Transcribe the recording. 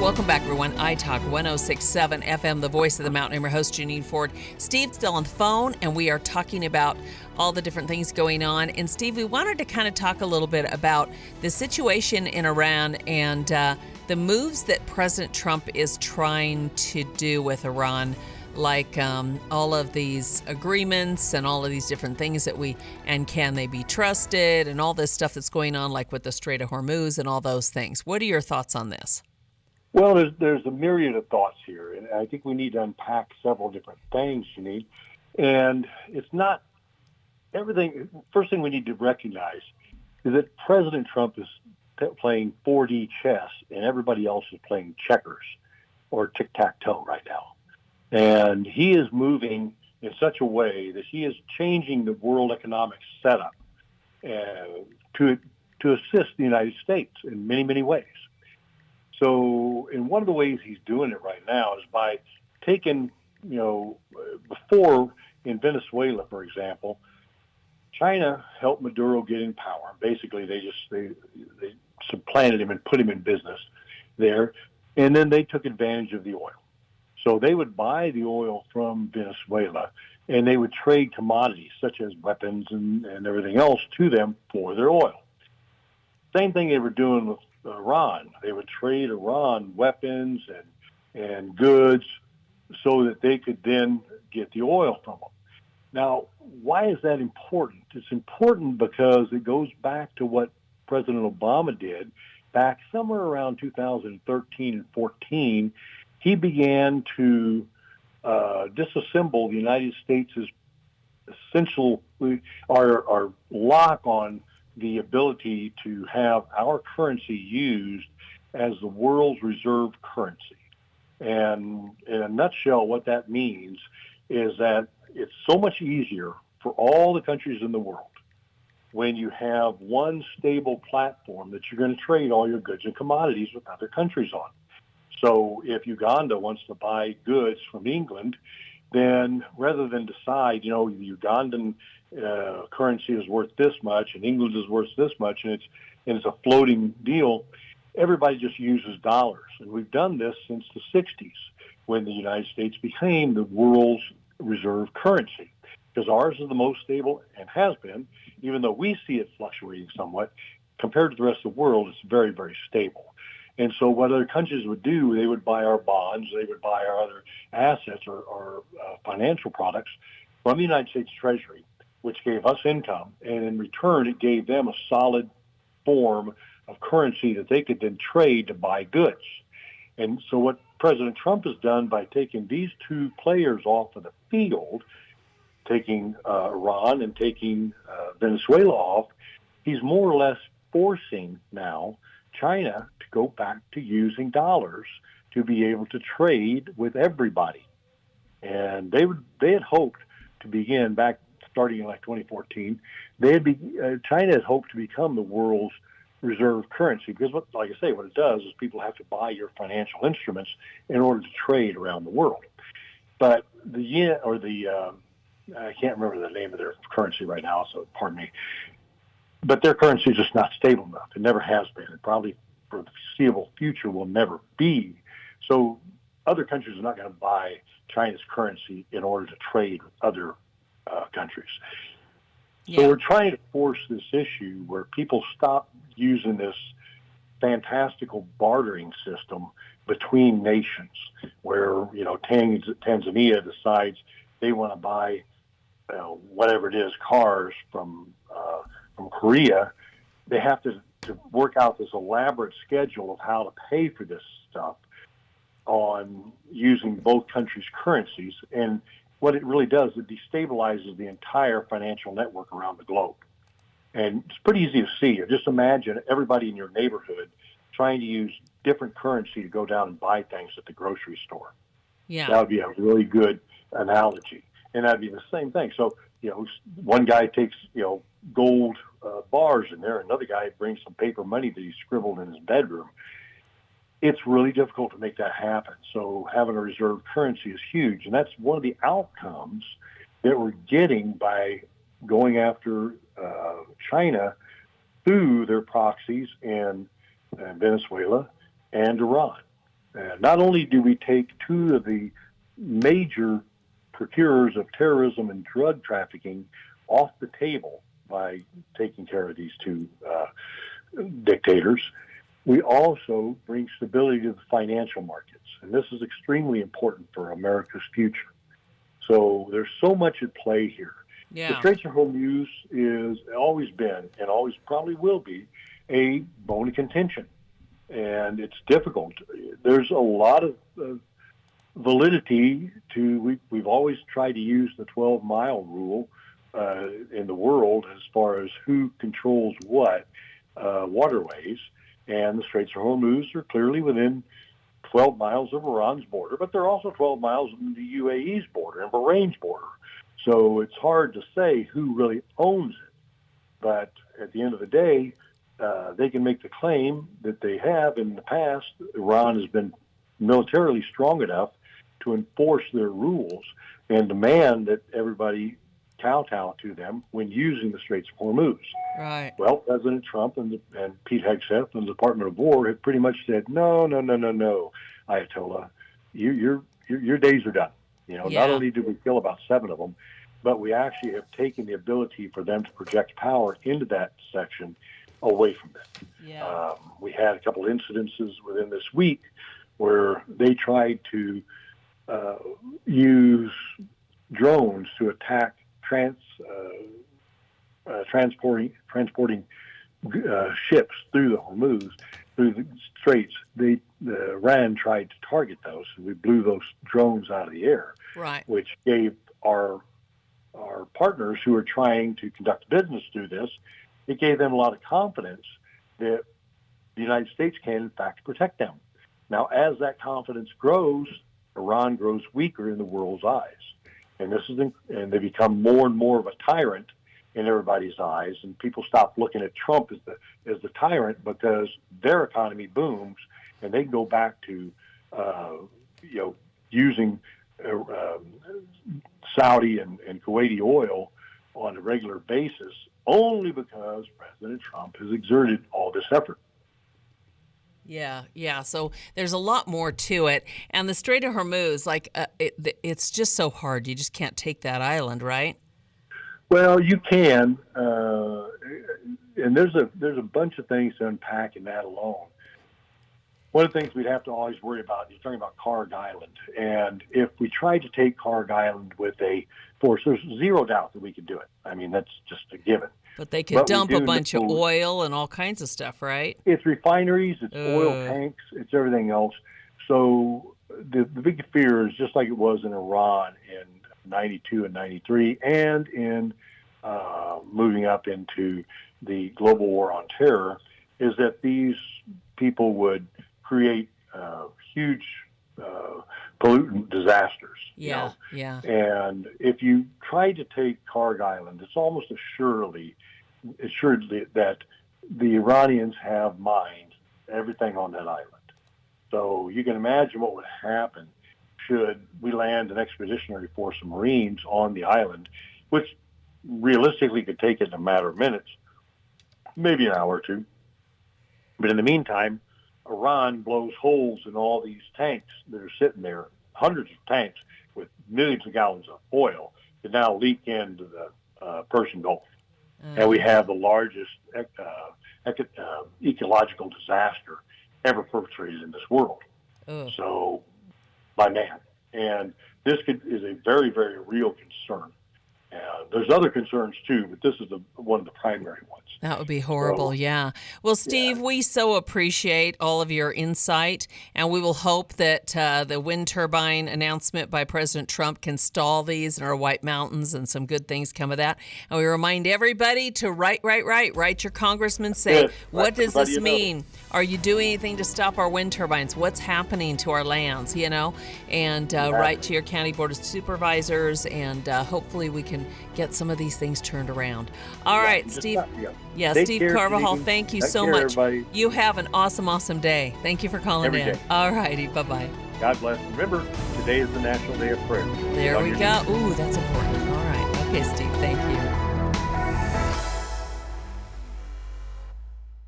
Welcome back, everyone. Italk 106.7 FM, the voice of the mountain. I'm your host, Janine Ford. Steve's still on the phone, and we are talking about all the different things going on. And Steve, we wanted to kind of talk a little bit about the situation in Iran and the moves that President Trump is trying to do with Iran, like all of these agreements and all of these different things and can they be trusted and all this stuff that's going on, like with the Strait of Hormuz and all those things. What are your thoughts on this? Well, there's a myriad of thoughts here, and I think we need to unpack several different things, Janine. And it's not everything. First thing we need to recognize is that President Trump is playing 4D chess, and everybody else is playing checkers or tic-tac-toe right now. And he is moving in such a way that he is changing the world economic setup to assist the United States in many, many ways. So, and one of the ways he's doing it right now is by taking, before in Venezuela, for example, China helped Maduro get in power. Basically, they supplanted him and put him in business there, and then they took advantage of the oil. So they would buy the oil from Venezuela, and they would trade commodities such as weapons and everything else to them for their oil. Same thing they were doing with Iran. They would trade Iran weapons and goods so that they could then get the oil from them. Now, why is that important? It's important because it goes back to what President Obama did back somewhere around 2013 and 14. He began to disassemble the United States' essential, our lock on the ability to have our currency used as the world's reserve currency. And in a nutshell, what that means is that it's so much easier for all the countries in the world when you have one stable platform that you're going to trade all your goods and commodities with other countries on. So if Uganda wants to buy goods from England, then rather than decide, the Ugandan currency is worth this much and England is worth this much, and it's a floating deal, everybody just uses dollars. And we've done this since the 60s when the United States became the world's reserve currency, because ours is the most stable and has been, even though we see it fluctuating somewhat. Compared to the rest of the world, it's very, very stable. And so what other countries would do, they would buy our bonds, they would buy our other assets or financial products from the United States Treasury, which gave us income. And in return, it gave them a solid form of currency that they could then trade to buy goods. And so what President Trump has done by taking these two players off of the field, taking Iran and taking Venezuela off, he's more or less forcing now China to go back to using dollars to be able to trade with everybody. And they had hoped to begin back starting in like 2014. China had hoped to become the world's reserve currency because, like I say, what it does is people have to buy your financial instruments in order to trade around the world. But the yen or I can't remember the name of their currency right now, so pardon me. But their currency is just not stable enough. It never has been. It probably for the foreseeable future will never be. So other countries are not going to buy China's currency in order to trade with other countries. So we're trying to force this issue where people stop using this fantastical bartering system between nations where, Tanzania decides they want to buy whatever it is, cars from Korea. They have to work out this elaborate schedule of how to pay for this stuff on using both countries' currencies. And what it really does, it destabilizes the entire financial network around the globe. And it's pretty easy to see. Just imagine everybody in your neighborhood trying to use different currency to go down and buy things at the grocery store. Yeah. That would be a really good analogy. And that'd be the same thing. So, one guy takes, gold bars in there. Another guy brings some paper money that he scribbled in his bedroom. It's really difficult to make that happen. So having a reserve currency is huge. And that's one of the outcomes that we're getting by going after China through their proxies in Venezuela and Iran. Not only do we take two of the major procurers of terrorism and drug trafficking off the table by taking care of these two dictators, we also bring stability to the financial markets. And this is extremely important for America's future. So there's so much at play here. Yeah. The Strait of Hormuz is always been and always probably will be a bone of contention. And it's difficult. There's a lot of validity to, we've always tried to use the 12-mile rule in the world as far as who controls what waterways. And the Straits of Hormuz are clearly within 12 miles of Iran's border, but they're also 12 miles of the UAE's border and Bahrain's border. So it's hard to say who really owns it. But at the end of the day, they can make the claim that they have in the past. Iran has been militarily strong enough to enforce their rules and demand that everybody kowtow to them when using the Straits of Hormuz. Right. Well, President Trump and Pete Hegseth and the Department of War have pretty much said, no, Ayatollah, your days are done. Not only did we kill about 7 of them, but we actually have taken the ability for them to project power into that section away from them. Yeah. We had a couple incidences within this week where they tried to use drones to attack transporting ships through the Hormuz, through the Straits. Iran tried to target those, and we blew those drones out of the air, Right. which gave our partners who are trying to conduct business through this, it gave them a lot of confidence that the United States can, in fact, protect them. Now, as that confidence grows, Iran grows weaker in the world's eyes. And they become more and more of a tyrant in everybody's eyes, and people stop looking at Trump as the tyrant because their economy booms, and they go back to using Saudi and Kuwaiti oil on a regular basis only because President Trump has exerted all this effort. Yeah. So there's a lot more to it. And the Strait of Hormuz, it's just so hard. You just can't take that island, right? Well, you can. And there's a bunch of things to unpack in that alone. One of the things we'd have to always worry about, you're talking about Kharg Island. And if we tried to take Kharg Island with a force, there's zero doubt that we could do it. I mean, that's just a given. But they could dump a bunch of oil and all kinds of stuff, right? It's refineries, it's oil tanks, it's everything else. So the big fear is just like it was in Iran in 92 and 93 and in moving up into the global war on terror, is that these people would create huge pollutant disasters. Yeah. And if you try to take Kharg Island, it's almost assuredly that the Iranians have mined everything on that island. So you can imagine what would happen should we land an expeditionary force of Marines on the island, which realistically could take it in a matter of minutes, maybe an hour or two. But in the meantime, Iran blows holes in all these tanks that are sitting there, hundreds of tanks with millions of gallons of oil that now leak into the Persian Gulf. And we have the largest ecological disaster ever perpetrated in this world. So, by man. And this is a very, very real concern. There's other concerns too, but this is one of the primary ones. That would be horrible, yeah. Well, Steve, we so appreciate all of your insight, and we will hope that the wind turbine announcement by President Trump can stall these in our White Mountains and some good things come of that. And we remind everybody to write your congressman, say, what does this mean? Are you doing anything to stop our wind turbines? What's happening to our lands, And write to your county board of supervisors, and hopefully we can get some of these things turned around. All right, Steve. Steve Carvajal, thank you so much. Everybody. You have an awesome day. Thank you for calling in. All righty, bye-bye. God bless. Remember, today is the National Day of Prayer. There we go. Ooh, that's important. All right. Okay, Steve, thank you.